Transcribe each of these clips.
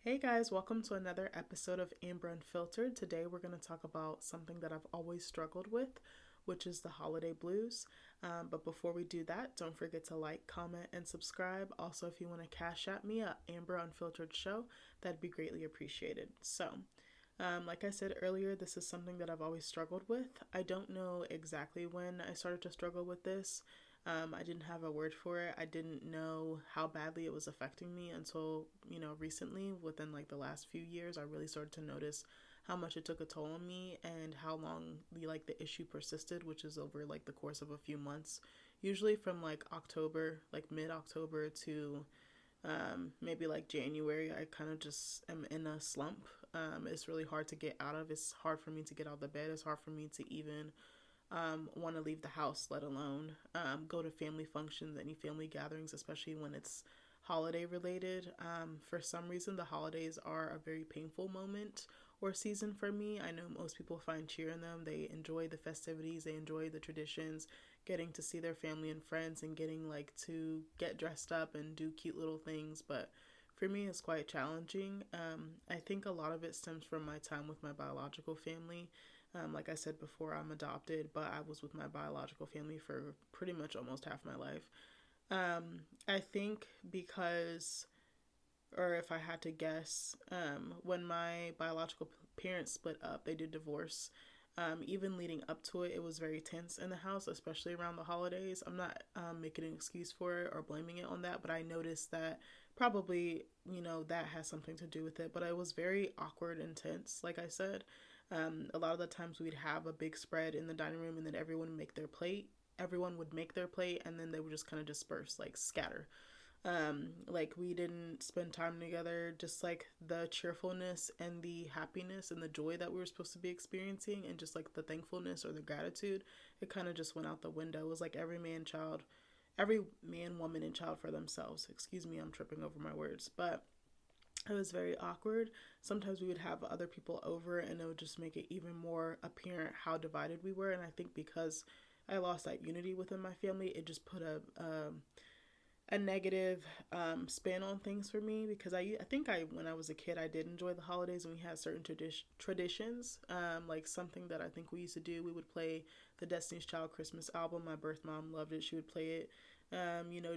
Hey guys, welcome to another episode of Amber Unfiltered. Today we're going to talk about something that I've always struggled with, which is the holiday blues. But before we do that, don't forget to like, comment, and subscribe. Also, if you want to cash at me at Amber Unfiltered Show, that'd be greatly appreciated. Like I said earlier, this is something that I've always struggled with. I don't know exactly when I started to struggle with this. I didn't have a word for it. I didn't know how badly it was affecting me until, recently, within like the last few years, I really started to notice how much it took a toll on me and how long the issue persisted, which is over like the course of a few months. Usually from like October, like mid October to maybe like January, I kind of just am in a slump. It's really hard to get out of. It's hard for me to get out of the bed. It's hard for me to even want to leave the house, let alone go to family functions, any family gatherings, especially when it's holiday related. For some reason, the holidays are a very painful moment or season for me. I know most people find cheer in them. They enjoy the festivities, they enjoy the traditions, getting to see their family and friends, and getting like to get dressed up and do cute little things. But for me, it's quite challenging. I think a lot of it stems from my time with my biological family. Like I said before, I'm adopted, but I was with my biological family for pretty much almost half my life. I think because, or if I had to guess, when my biological parents split up, they did divorce. Even leading up to it, it was very tense in the house, especially around the holidays. I'm not making an excuse for it or blaming it on that, but I noticed that probably, that has something to do with it. But it was very awkward and tense, like I said. A lot of the times we'd have a big spread in the dining room and then everyone would make their plate. Everyone would make their plate and then they would just kind of disperse, like scatter. Like we didn't spend time together, just like the cheerfulness and the happiness and the joy that we were supposed to be experiencing and just like the thankfulness or the gratitude, it kind of just went out the window. It was like every man, woman, and child for themselves. Excuse me, I'm tripping over my words. But it was very awkward. Sometimes we would have other people over and it would just make it even more apparent how divided we were. And I think because I lost that unity within my family, it just put a negative spin on things for me because I think when I was a kid I did enjoy the holidays and we had certain traditions, like something that I think we used to do. We would play the Destiny's Child Christmas album. My birth mom loved it. She would play it.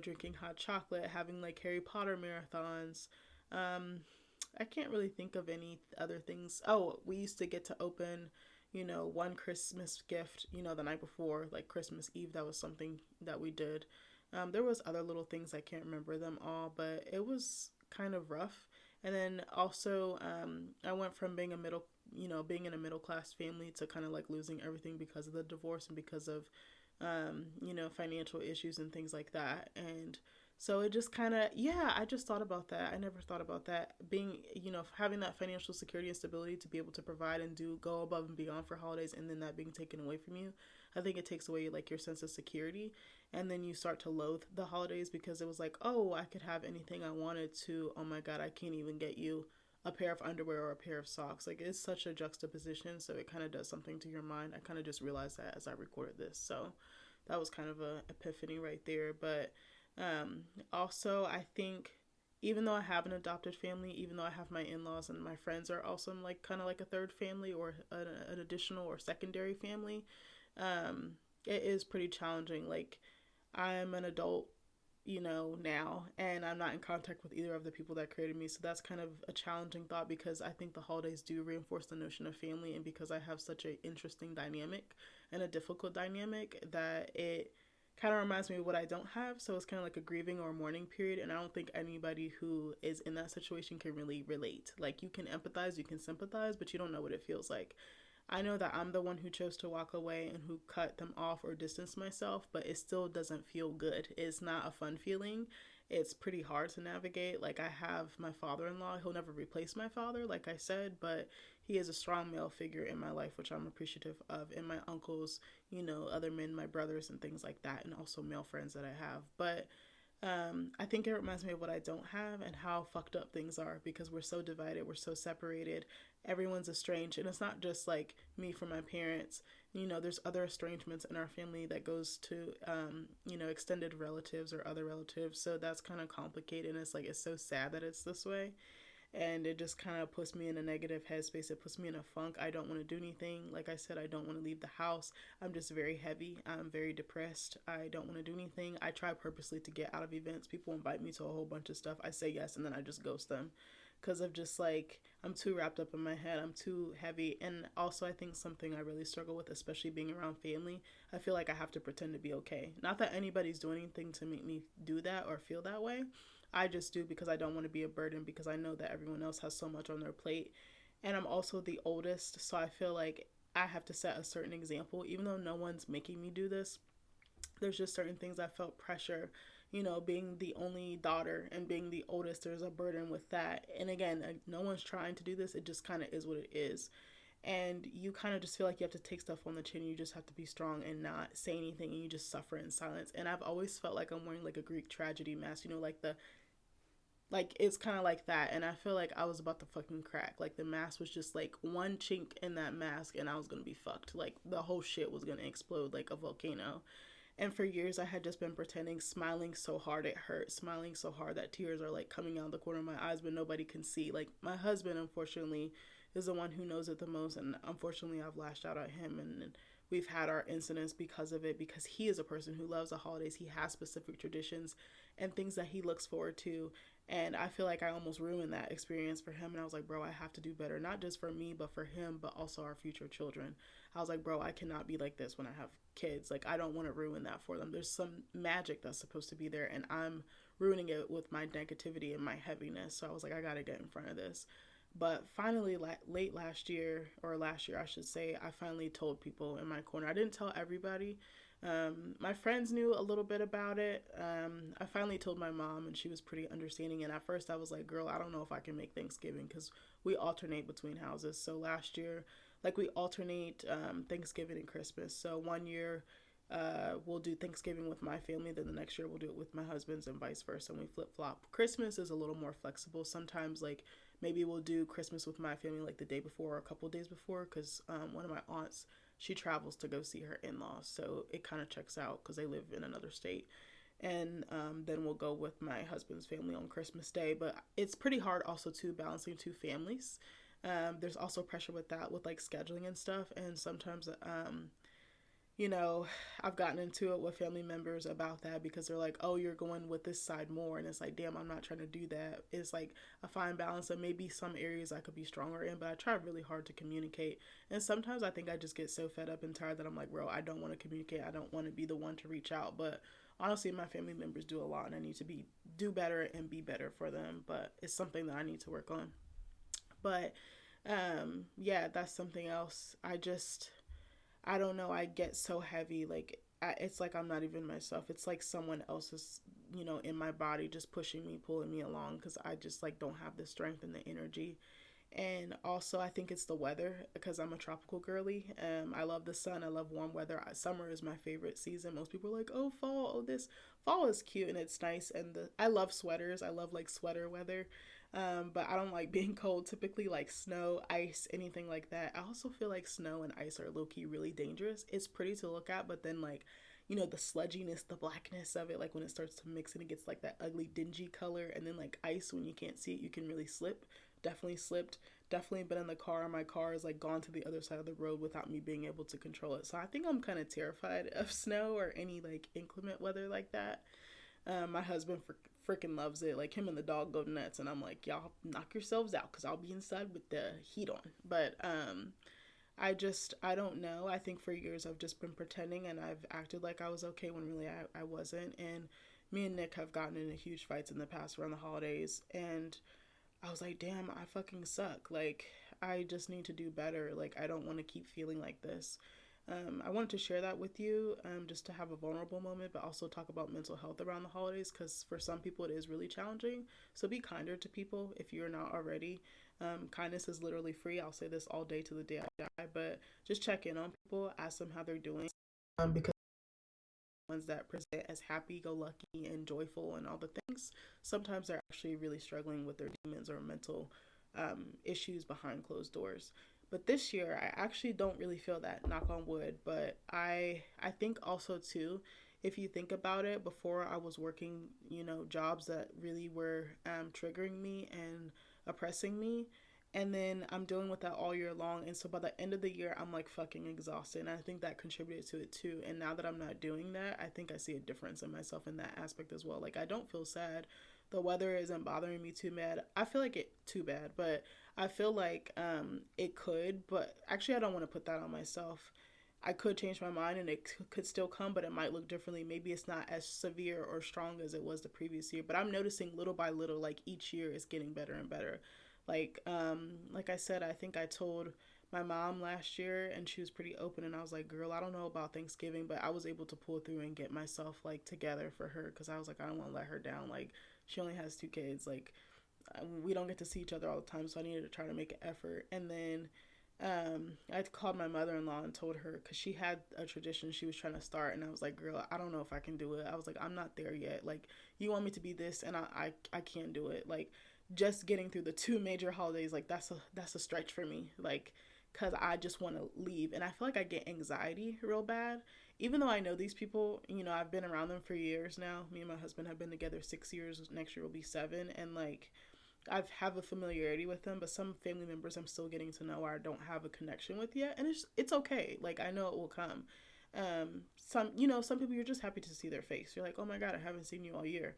Drinking hot chocolate, having like Harry Potter marathons. um, I can't really think of any other things. Oh, we used to get to open, one Christmas gift, the night before, like Christmas Eve. That was something that we did. There was other little things, I can't remember them all, but it was kind of rough. And then also, I went from being in a middle class family to kind of like losing everything because of the divorce and because of, financial issues and things like that. And so it just kind of, yeah, I just thought about that. I never thought about that. Being, having that financial security and stability to be able to provide and go above and beyond for holidays and then that being taken away from you. I think it takes away like your sense of security. And then you start to loathe the holidays because it was like, oh, I could have anything I wanted to. Oh my God, I can't even get you a pair of underwear or a pair of socks. Like it's such a juxtaposition. So it kind of does something to your mind. I kind of just realized that as I recorded this. So that was kind of a epiphany right there. But also, I think even though I have an adopted family, even though I have my in laws and my friends are also like kind of like a third family or an additional or secondary family, it is pretty challenging. Like, I'm an adult, now, and I'm not in contact with either of the people that created me. So that's kind of a challenging thought because I think the holidays do reinforce the notion of family. And because I have such an interesting dynamic and a difficult dynamic, that it kind of reminds me of what I don't have. So it's kind of like a grieving or a mourning period. And I don't think anybody who is in that situation can really relate. Like, you can empathize, you can sympathize, but you don't know what it feels like. I know that I'm the one who chose to walk away and who cut them off or distance myself, but it still doesn't feel good. It's not a fun feeling. It's pretty hard to navigate. Like, I have my father in law. He'll never replace my father, like I said, but he is a strong male figure in my life, which I'm appreciative of. And my uncles, other men, my brothers, and things like that, and also male friends that I have. But I think it reminds me of what I don't have and how fucked up things are because we're so divided, we're so separated, everyone's estranged, and it's not just like me from my parents. There's other estrangements in our family that goes to, extended relatives or other relatives. So that's kind of complicated, and it's like it's so sad that it's this way. and it just kind of puts me in a negative headspace. It puts me in a funk. I don't want to do anything. Like I said, I don't want to leave the house. I'm just very heavy. I'm very depressed. I don't want to do anything. I try purposely to get out of events. People invite me to a whole bunch of stuff. I say yes, and then I just ghost them because of just like I'm too wrapped up in my head. I'm too heavy. And also, I think something I really struggle with, especially being around family, I feel like I have to pretend to be okay. Not that anybody's doing anything to make me do that or feel that way. I just do because I don't want to be a burden, because I know that everyone else has so much on their plate. And I'm also the oldest, so I feel like I have to set a certain example. Even though no one's making me do this, there's just certain things I felt pressure. Being the only daughter and being the oldest, there's a burden with that. And again, no one's trying to do this. It just kind of is what it is. And you kind of just feel like you have to take stuff on the chin. You just have to be strong and not say anything, and you just suffer in silence. And I've always felt like I'm wearing like a Greek tragedy mask, like it's kind of like that. And I feel like I was about to fucking crack. Like the mask was just like one chink in that mask and I was gonna be fucked. Like the whole shit was gonna explode like a volcano. And for years, I had just been pretending, smiling so hard it hurt, smiling so hard that tears are like coming out of the corner of my eyes, but nobody can see. Like, my husband, unfortunately, is the one who knows it the most. And unfortunately, I've lashed out at him. And we've had our incidents because of it, because he is a person who loves the holidays. He has specific traditions and things that he looks forward to. And I feel like I almost ruined that experience for him. And I was like, bro, I have to do better, not just for me, but for him, but also our future children. I was like, bro, I cannot be like this when I have kids. Like, I don't want to ruin that for them. There's some magic that's supposed to be there, and I'm ruining it with my negativity and my heaviness. So I was like, I got to get in front of this. But finally, late last year, I should say, I finally told people in my corner. I didn't tell everybody. My friends knew a little bit about it. I finally told my mom, and she was pretty understanding. And at first, I was like, girl, I don't know if I can make Thanksgiving, because we alternate between houses. So last year, like, we alternate Thanksgiving and Christmas. So one year, we'll do Thanksgiving with my family, then the next year we'll do it with my husband's, and vice versa, and we flip flop. Christmas is a little more flexible. Sometimes, like, maybe we'll do Christmas with my family like the day before or a couple days before, because one of my aunts, she travels to go see her in-laws, so it kind of checks out because they live in another state. And then we'll go with my husband's family on Christmas Day. But it's pretty hard also to balancing two families. There's also pressure with that, with like scheduling and stuff. And sometimes, you know, I've gotten into it with family members about that, because they're like, oh, you're going with this side more. And it's like, damn, I'm not trying to do that. It's like a fine balance of maybe some areas I could be stronger in, but I try really hard to communicate. And sometimes I think I just get so fed up and tired that I'm like, bro, I don't want to communicate. I don't want to be the one to reach out. But honestly, my family members do a lot, and I need to do better and be better for them. But it's something that I need to work on. But yeah, that's something else. I don't know, I get so heavy, like, it's like I'm not even myself. It's like someone else is, in my body, just pushing me, pulling me along, because I just like don't have the strength and the energy. And also, I think it's the weather, because I'm a tropical girly. I love the sun. I love warm weather. Summer is my favorite season. Most people are like, oh, fall. Oh, this fall is cute and it's nice. And I love sweaters. I love like sweater weather. But I don't like being cold. Typically, like snow, ice, anything like that. I also feel like snow and ice are low key really dangerous. It's pretty to look at, but then like, the sludginess, the blackness of it, like when it starts to mix and it gets like that ugly, dingy color. And then like ice, when you can't see it, you can really slip. Definitely slipped. Definitely been in the car. My car is like gone to the other side of the road without me being able to control it. So I think I'm kind of terrified of snow or any like inclement weather like that. My husband freaking loves it. Like, him and the dog go nuts, and I'm like, y'all knock yourselves out, because I'll be inside with the heat on. But I don't know. I think for years I've just been pretending, and I've acted like I was okay when really I wasn't. And me and Nick have gotten into huge fights in the past around the holidays, and I was like, damn, I fucking suck. Like, I just need to do better. Like, I don't want to keep feeling like this. I wanted to share that with you, just to have a vulnerable moment, but also talk about mental health around the holidays, because for some people it is really challenging. So be kinder to people if you're not already. Kindness is literally free. I'll say this all day to the day I die, but just check in on people, ask them how they're doing. Because ones that present as happy-go-lucky and joyful and all the things, sometimes they're actually really struggling with their demons or mental issues behind closed doors. But this year, I actually don't really feel that, knock on wood. But I think also too, if you think about it, before I was working, jobs that really were triggering me, and oppressing me. And then I'm dealing with that all year long. And so by the end of the year, I'm like fucking exhausted. And I think that contributed to it too. And now that I'm not doing that, I think I see a difference in myself in that aspect as well. Like, I don't feel sad. The weather isn't bothering me too bad. I feel like it too bad, but I feel like it could. But actually, I don't want to put that on myself. I could change my mind and it could still come, but it might look differently. Maybe it's not as severe or strong as it was the previous year, but I'm noticing little by little, like each year is getting better and better. Like I said, I think I told my mom last year and she was pretty open and I was like, girl, I don't know about Thanksgiving, but I was able to pull through and get myself like together for her because I was like, I don't want to let her down. Like, she only has two kids. Like, we don't get to see each other all the time, so I needed to try to make an effort. And then I called my mother-in-law and told her because she had a tradition she was trying to start, and I was like, girl, I don't know if I can do it. I was like, I'm not there yet. Like, you want me to be this, and I can't do it. Like, just getting through the two major holidays, like that's a stretch for me. Like, cause I just want to leave, and I feel like I get anxiety real bad. Even though I know these people, you know, I've been around them for years now. Me and my husband have been together 6 years. Next year will be 7, and like I've have a familiarity with them, but some family members I'm still getting to know or I don't have a connection with yet, and it's okay. Like, I know it will come. Some people you're just happy to see their face. You're like, oh my god, I haven't seen you all year.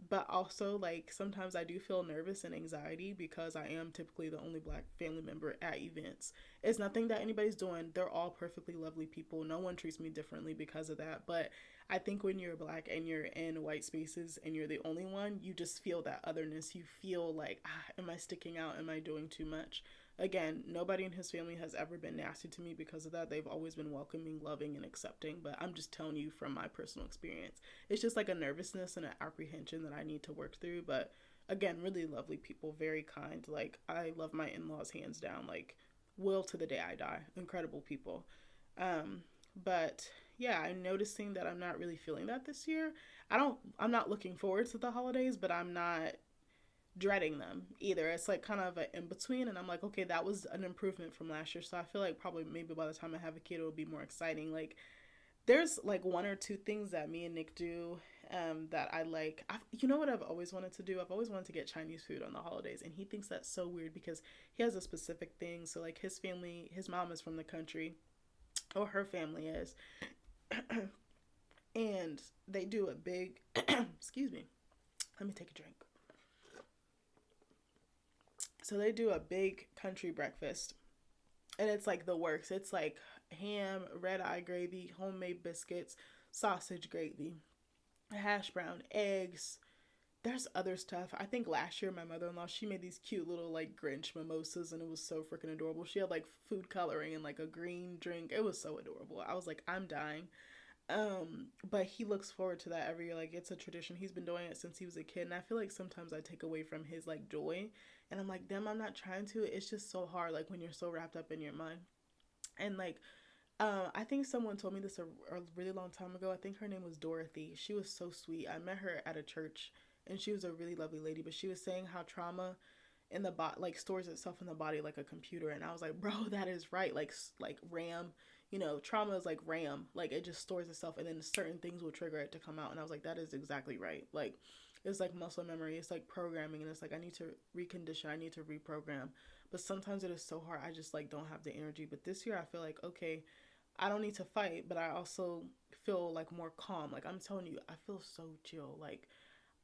But also, like, sometimes I do feel nervous and anxiety because I am typically the only black family member at events. It's nothing that anybody's doing. They're all perfectly lovely people. No one treats me differently because of that. But I think when you're black and you're in white spaces and you're the only one, you just feel that otherness. You feel like, am I sticking out? Am I doing too much? Again, nobody in his family has ever been nasty to me because of that. They've always been welcoming, loving, and accepting. But I'm just telling you from my personal experience. It's just like a nervousness and an apprehension that I need to work through. But again, really lovely people, very kind. Like, I love my in-laws hands down. Like, will to the day I die. Incredible people. But yeah, I'm noticing that I'm not really feeling that this year. I'm not looking forward to the holidays, but I'm not dreading them either. It's like kind of an in between, and I'm like, okay, that was an improvement from last year. So I feel like probably maybe by the time I have a kid, it'll be more exciting. Like, there's like one or two things that me and Nick do that I like. You know what I've always wanted to do? I've always wanted to get Chinese food on the holidays, and he thinks that's so weird because he has a specific thing. So like his family, his mom is from the country, or her family is, and they do a big, excuse me, let me take a drink. So they do a big country breakfast, and it's like the works. It's like ham, red eye gravy, homemade biscuits, sausage gravy, hash brown, eggs. There's other stuff. I think last year my mother-in-law, she made these cute little like Grinch mimosas, and it was so freaking adorable. She had like food coloring and like a green drink. It was so adorable. I was like, I'm dying. But he looks forward to that every year. Like, it's a tradition. He's been doing it since he was a kid, and I feel like sometimes I take away from his like joy, and I'm like, damn, I'm not trying to. It's just so hard, like when you're so wrapped up in your mind. And like, I think someone told me this a really long time ago. I think her name was Dorothy. She was so sweet. I met her at a church, and she was a really lovely lady. But she was saying how trauma in the body like stores itself in the body like a computer, and I was like, bro, that is right. Like RAM, you know, trauma is like RAM. Like, it just stores itself, and then certain things will trigger it to come out. And I was like, that is exactly right. Like, it's like muscle memory. It's like programming, and it's like I need to recondition. I need to reprogram. But sometimes it is so hard. I just like don't have the energy. But this year I feel like, okay, I don't need to fight, but I also feel like more calm. Like, I'm telling you, I feel so chill. Like,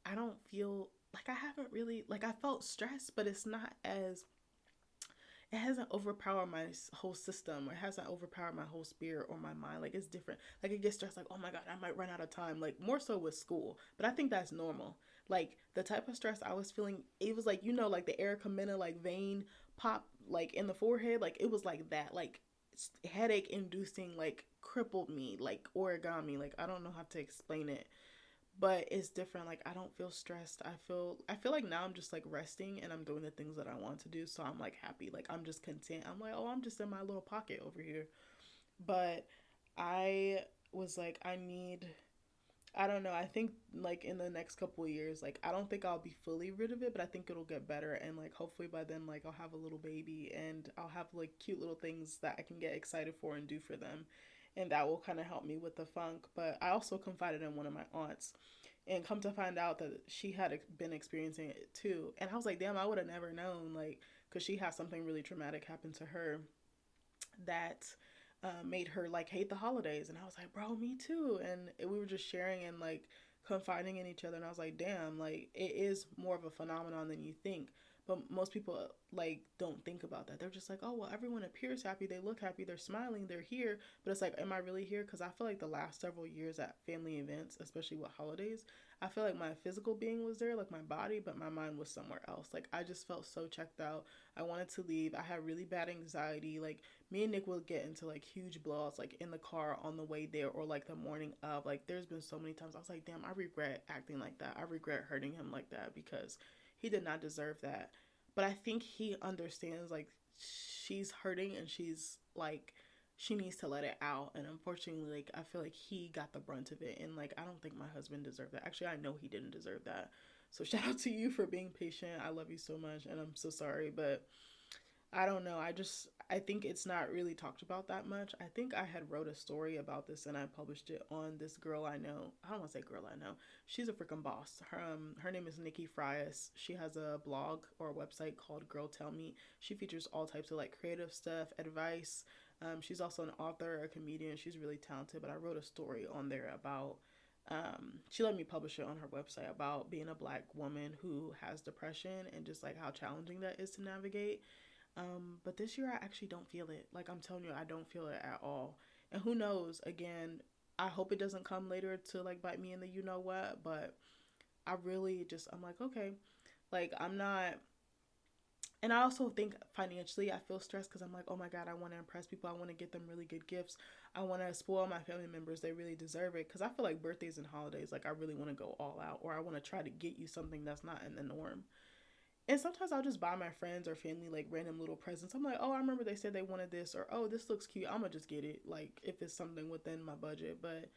I don't feel like I haven't really like I felt stressed, but it's not as it hasn't overpowered my whole system, or it hasn't overpowered my whole spirit or my mind. Like, it's different. Like, it gets stressed like, oh my god, I might run out of time. Like, more so with school, but I think that's normal. Like, the type of stress I was feeling, it was like, you know, like the Erica Mena like vein pop like in the forehead. Like, it was like that. Like, headache inducing, like crippled me, like origami. Like, I don't know how to explain it, but it's different. Like, I don't feel stressed. I feel like now I'm just like resting and I'm doing the things that I want to do, so I'm like happy. Like, I'm just content. I'm like, oh, I'm just in my little pocket over here. But I was like, I don't know, I think like in the next couple of years, like, I don't think I'll be fully rid of it, but I think it'll get better. And like, hopefully by then, like, I'll have a little baby and I'll have like cute little things that I can get excited for and do for them, and that will kind of help me with the funk. But I also confided in one of my aunts, And come to find out that she had been experiencing it too. And I was like, damn, I would have never known, like, because she had something really traumatic happen to her that made her like hate the holidays. And I was like, bro, me too. And we were just sharing and like confiding in each other. And I was like, damn, like it is more of a phenomenon than you think. But most people like don't think about that. They're just like, oh well, everyone appears happy. They look happy. They're smiling. They're here. But it's like, am I really here? Because I feel like the last several years at family events, especially with holidays, I feel like my physical being was there, like my body, but my mind was somewhere else. Like I just felt so checked out. I wanted to leave. I had really bad anxiety. Like me and Nick would get into like huge blowouts, like in the car on the way there or like the morning of. Like there's been so many times I was like, damn, I regret acting like that. I regret hurting him like that because he did not deserve that. But I think he understands like she's hurting and she's like she needs to let it out. And unfortunately, like I feel like he got the brunt of it. And like I don't think my husband deserved that. Actually, I know he didn't deserve that. So shout out to you for being patient. I love you so much and I'm so sorry, but I don't know. I think it's not really talked about that much. I think I had wrote a story about this and I published it on this girl I know. I don't want to say girl I know. She's a freaking boss. Her name is Nikki Frias. She has a blog or a website called Girl Tell Me. She features all types of like creative stuff, advice. She's also an author, a comedian. She's really talented. But I wrote a story on there about she let me publish it on her website about being a black woman who has depression and just like how challenging that is to navigate. But this year I actually don't feel it. Like I'm telling you, I don't feel it at all. And who knows? Again, I hope it doesn't come later to like bite me in the you know what. But I really just I'm like okay, like I'm not. And I also think financially I feel stressed because I'm like, oh my God, I want to impress people. I want to get them really good gifts. I want to spoil my family members. They really deserve it. Because I feel like birthdays and holidays, like I really want to go all out. Or I want to try to get you something that's not in the norm. And sometimes I'll just buy my friends or family like random little presents. I'm like, oh, I remember they said they wanted this, or oh, this looks cute. I'm gonna just get it, like if it's something within my budget. But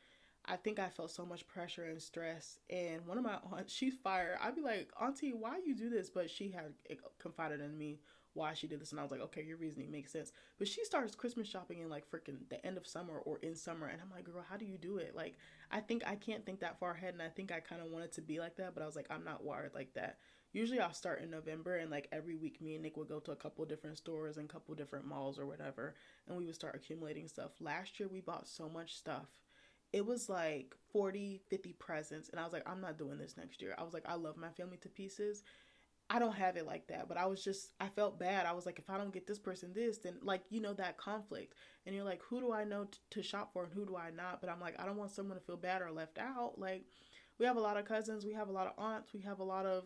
I think I felt so much pressure and stress. And one of my aunts, she's fire. I'd be like, Auntie, why you do this? But she had confided in me why she did this, and I was like, okay, your reasoning makes sense. But she starts Christmas shopping in like freaking the end of summer or in summer, and I'm like, girl, how do you do it? Like, I think I can't think that far ahead, and I think I kind of wanted to be like that, but I was like, I'm not wired like that. Usually I'll start in November and like every week me and Nick would go to a couple different stores and a couple different malls or whatever and we would start accumulating stuff. Last year we bought so much stuff. It was like 40, 50 presents and I was like, I'm not doing this next year. I was like, I love my family to pieces. I don't have it like that, but I felt bad. I was like, if I don't get this person this, then like, that conflict. And you're like, who do I know to shop for and who do I not? But I'm like, I don't want someone to feel bad or left out. Like, we have a lot of cousins, we have a lot of aunts, we have a lot of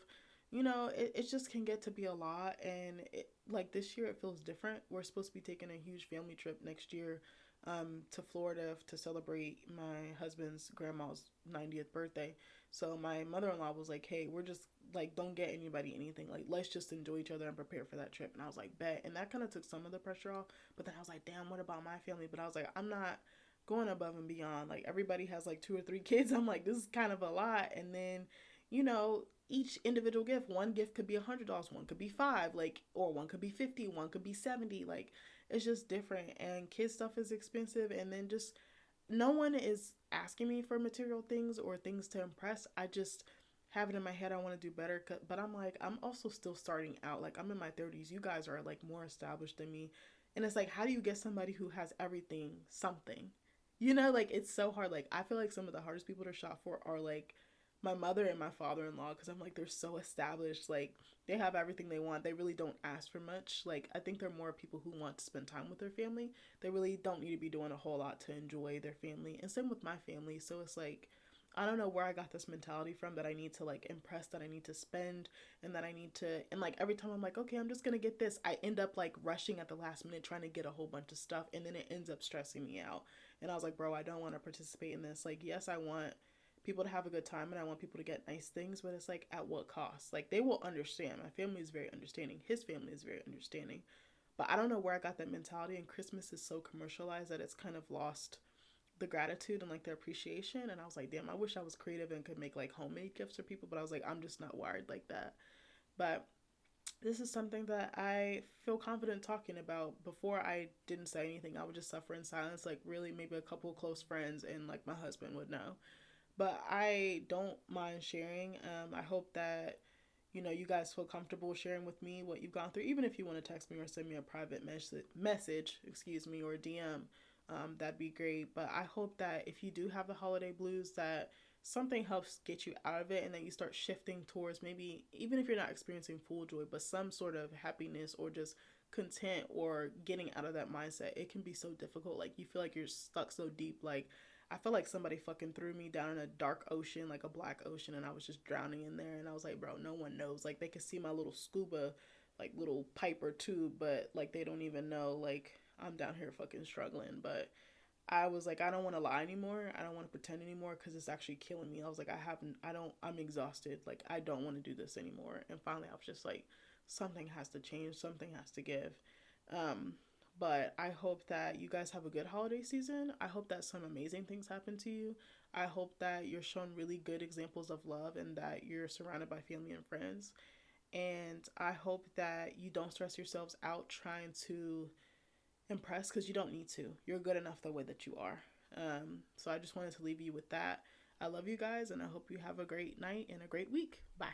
it just can get to be a lot. And like this year, it feels different. We're supposed to be taking a huge family trip next year to Florida to celebrate my husband's grandma's 90th birthday. So my mother-in-law was like, hey, we're just like, don't get anybody anything. Like, let's just enjoy each other and prepare for that trip. And I was like, bet. And that kind of took some of the pressure off. But then I was like, damn, what about my family? But I was like, I'm not going above and beyond. Like, everybody has like 2 or 3 kids. I'm like, this is kind of a lot. And then, each individual gift, one gift could be $100, one could be five, like, or one could be 50, one could be 70. Like, it's just different. And kid stuff is expensive. And then just no one is asking me for material things or things to impress. I just have it in my head I want to do better. But I'm like, I'm also still starting out. Like, I'm in my 30s. You guys are like more established than me. And it's like, how do you get somebody who has everything something? Like, it's so hard. Like, I feel like some of the hardest people to shop for are like my mother and my father-in-law, because I'm like, they're so established. Like, they have everything they want. They really don't ask for much. Like, I think they're more people who want to spend time with their family. They really don't need to be doing a whole lot to enjoy their family. And same with my family. So it's like, I don't know where I got this mentality from that I need to like impress, that I need to spend, and that I need to, and like every time I'm like, okay, I'm just gonna get this, I end up like rushing at the last minute trying to get a whole bunch of stuff, and then it ends up stressing me out. And I was like, bro, I don't want to participate in this. Like, yes, I want people to have a good time and I want people to get nice things, but it's like, at what cost? Like, they will understand. My family is very understanding. His family is very understanding. But I don't know where I got that mentality, and Christmas is so commercialized that it's kind of lost the gratitude and like the appreciation. And I was like, damn, I wish I was creative and could make like homemade gifts for people, but I was like, I'm just not wired like that. But this is something that I feel confident talking about. Before, I didn't say anything. I would just suffer in silence, like really maybe a couple close friends and like my husband would know. But I don't mind sharing. I hope that you guys feel comfortable sharing with me what you've gone through, even if you want to text me or send me a private message, or DM. That'd be great. But I hope that if you do have the holiday blues, that something helps get you out of it, and that you start shifting towards, maybe even if you're not experiencing full joy, but some sort of happiness or just content, or getting out of that mindset. It can be so difficult. Like, you feel like you're stuck so deep. Like, I feel like somebody fucking threw me down in a dark ocean, like a black ocean, and I was just drowning in there. And I was like, bro, no one knows. Like, they could see my little scuba, like, little pipe or tube, but like, they don't even know. Like, I'm down here fucking struggling. But I was like, I don't want to lie anymore. I don't want to pretend anymore, because it's actually killing me. I was like, I'm exhausted. Like, I don't want to do this anymore. And finally, I was just like, something has to change. Something has to give. Um, but I hope that you guys have a good holiday season. I hope that some amazing things happen to you. I hope that you're shown really good examples of love, and that you're surrounded by family and friends. And I hope that you don't stress yourselves out trying to impress, because you don't need to. You're good enough the way that you are. So I just wanted to leave you with that. I love you guys, and I hope you have a great night and a great week. Bye.